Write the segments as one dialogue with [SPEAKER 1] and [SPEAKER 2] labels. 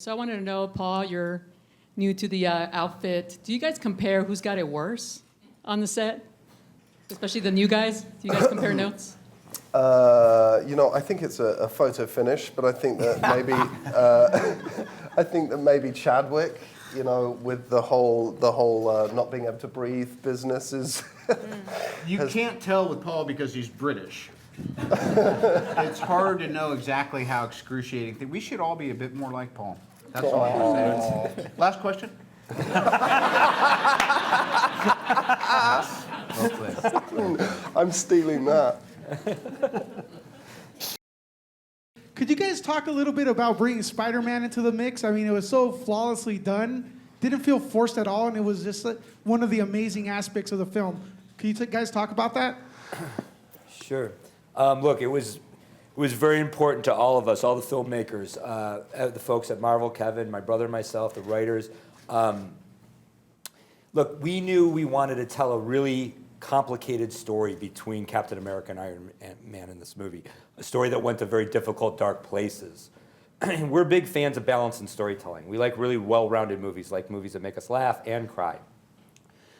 [SPEAKER 1] So I wanted to know, Paul, you're new to the outfit. Do you guys compare who's got it worse on the set? Especially the new guys? Do you guys compare notes?
[SPEAKER 2] You know, I think it's a photo finish, but I think that maybe Chadwick, you know, with the whole not being able to breathe business is.
[SPEAKER 3] You can't tell with Paul because he's British. It's hard to know exactly how excruciating. We should all be a bit more like Paul. That's all I can say. Last question.
[SPEAKER 2] I'm stealing that.
[SPEAKER 4] Could you guys talk a little bit about bringing SpiderMan into the mix? I mean, it was so flawlessly done. Didn't feel forced at all, and it was just one of the amazing aspects of the film. Can you guys talk about that?
[SPEAKER 5] Sure. Look, it was very important to all of us, all the filmmakers, the folks at Marvel, Kevin, my brother, myself, the writers. Look, we knew we wanted to tell a really complicated story between Captain America and Iron Man in this movie, a story that went to very difficult, dark places. We're big fans of balance in storytelling. We like really well-rounded movies, like movies that make us laugh and cry.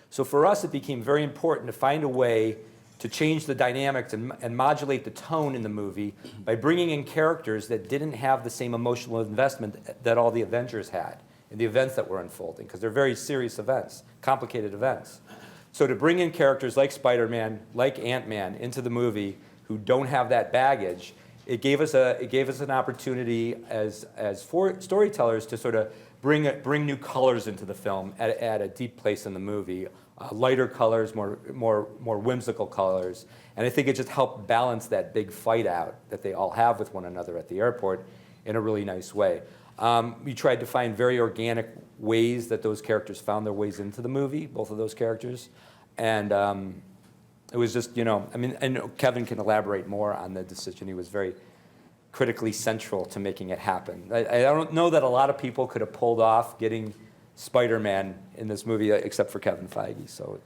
[SPEAKER 5] So for us, it became very important to find a way to change the dynamics and modulate the tone in the movie by bringing in characters that didn't have the same emotional investment that all the Avengers had in the events that were unfolding, because they're very serious events, complicated events. So to bring in characters like Spider-Man, like Ant-Man into the movie who don't have that baggage, it gave us an opportunity as storytellers to sort of bring new colors into the film at a deep place in the movie. Lighter colors, more whimsical colors, and I think it just helped balance that big fight out that they all have with one another at the airport in a really nice way. We tried to find very organic ways that those characters found their ways into the movie, both of those characters, and it was just, you know, I mean, and Kevin can elaborate more on the decision. He was very critically central to making it happen. I don't know that a lot of people could have pulled off getting Spider-Man in this movie, except for Kevin Feige. So,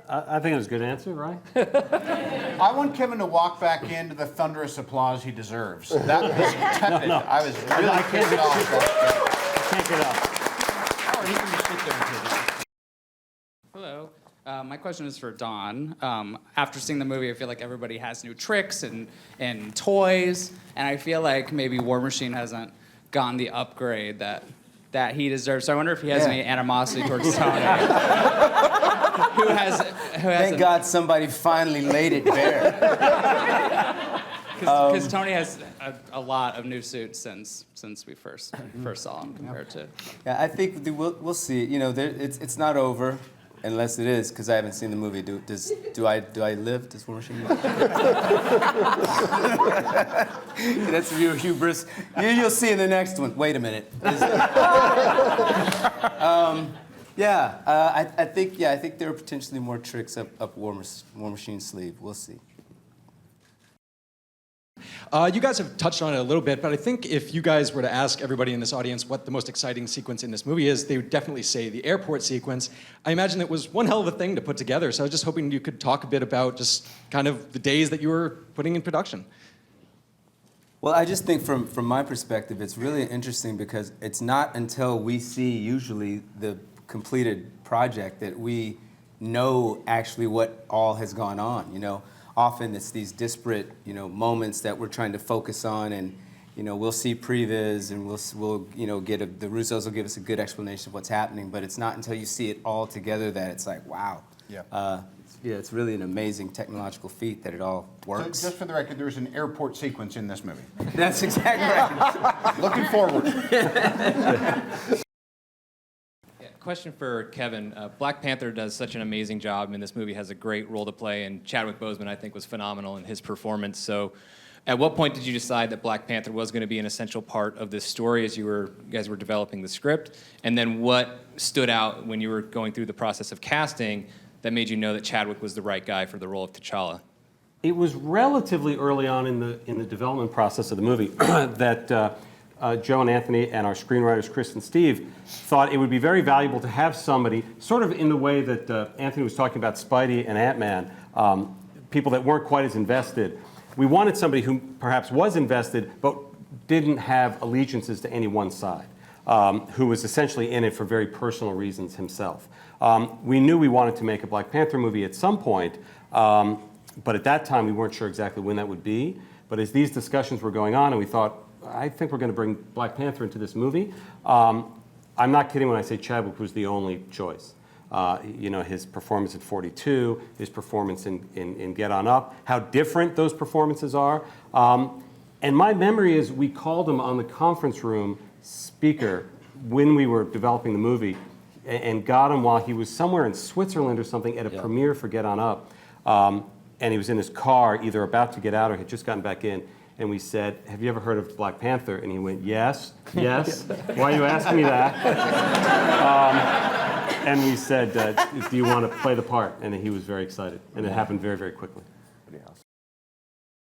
[SPEAKER 6] I think it was a good answer, right?
[SPEAKER 3] I want Kevin to walk back into the thunderous applause he deserves. That was tepid.
[SPEAKER 6] No.
[SPEAKER 3] I was really pissed off.
[SPEAKER 6] I can't get up.
[SPEAKER 3] Or he can just sit there and take it.
[SPEAKER 7] Hello. My question is for Dawn. After seeing the movie, I feel like everybody has new tricks and toys, and I feel like maybe War Machine hasn't gotten the upgrade that he deserves. So I wonder if he has any animosity towards Tony. who has
[SPEAKER 8] Thank God somebody finally laid it bare.
[SPEAKER 7] Because Tony has a lot of new suits since we first saw him compared to.
[SPEAKER 8] Yeah, I think we'll see. You know, it's not over. Unless it is, because I haven't seen the movie. Do I live? Does War Machine live? That's your hubris. You'll see in the next one. Wait a minute. I think there are potentially more tricks up War Machine's sleeve. We'll see.
[SPEAKER 9] You guys have touched on it a little bit, but I think if you guys were to ask everybody in this audience what the most exciting sequence in this movie is, they would definitely say the airport sequence. I imagine it was one hell of a thing to put together, so I was just hoping you could talk a bit about just kind of the days that you were putting in production.
[SPEAKER 8] Well, I just think from my perspective, it's really interesting because it's not until we see usually the completed project that we know actually what all has gone on, you know. Often it's these disparate, you know, moments that we're trying to focus on, and you know, we'll see previs and we'll you know, the Russos will give us a good explanation of what's happening, but it's not until you see it all together that it's like, wow. Yeah. It's really an amazing technological feat that it all works.
[SPEAKER 3] So just for the record, there's an airport sequence in this movie.
[SPEAKER 8] That's exactly right.
[SPEAKER 3] Looking forward.
[SPEAKER 10] Question for Kevin. Black Panther does such an amazing job, and this movie has a great role to play, and Chadwick Boseman, I think, was phenomenal in his performance. So at what point did you decide that Black Panther was going to be an essential part of this story as you guys were developing the script? And then what stood out when you were going through the process of casting that made you know that Chadwick was the right guy for the role of T'Challa?
[SPEAKER 6] It was relatively early on in the development process of the movie that Joe and Anthony and our screenwriters, Chris and Steve, thought it would be very valuable to have somebody, sort of in the way that Anthony was talking about Spidey and Ant-Man, people that weren't quite as invested. We wanted somebody who perhaps was invested, but didn't have allegiances to any one side, who was essentially in it for very personal reasons himself. We knew we wanted to make a Black Panther movie at some point, but at that time we weren't sure exactly when that would be. But as these discussions were going on and we thought, I think we're going to bring Black Panther into this movie, I'm not kidding when I say Chadwick was the only choice. You know, his performance in 42, his performance in Get On Up, how different those performances are. And my memory is we called him on the conference room speaker when we were developing the movie and got him while he was somewhere in Switzerland or something at a premiere for Get On Up. And he was in his car, either about to get out or had just gotten back in. And we said, have you ever heard of Black Panther? And he went, yes, yes. Why are you asking me that? And we said, do you want to play the part? And he was very excited. And it happened very, very quickly.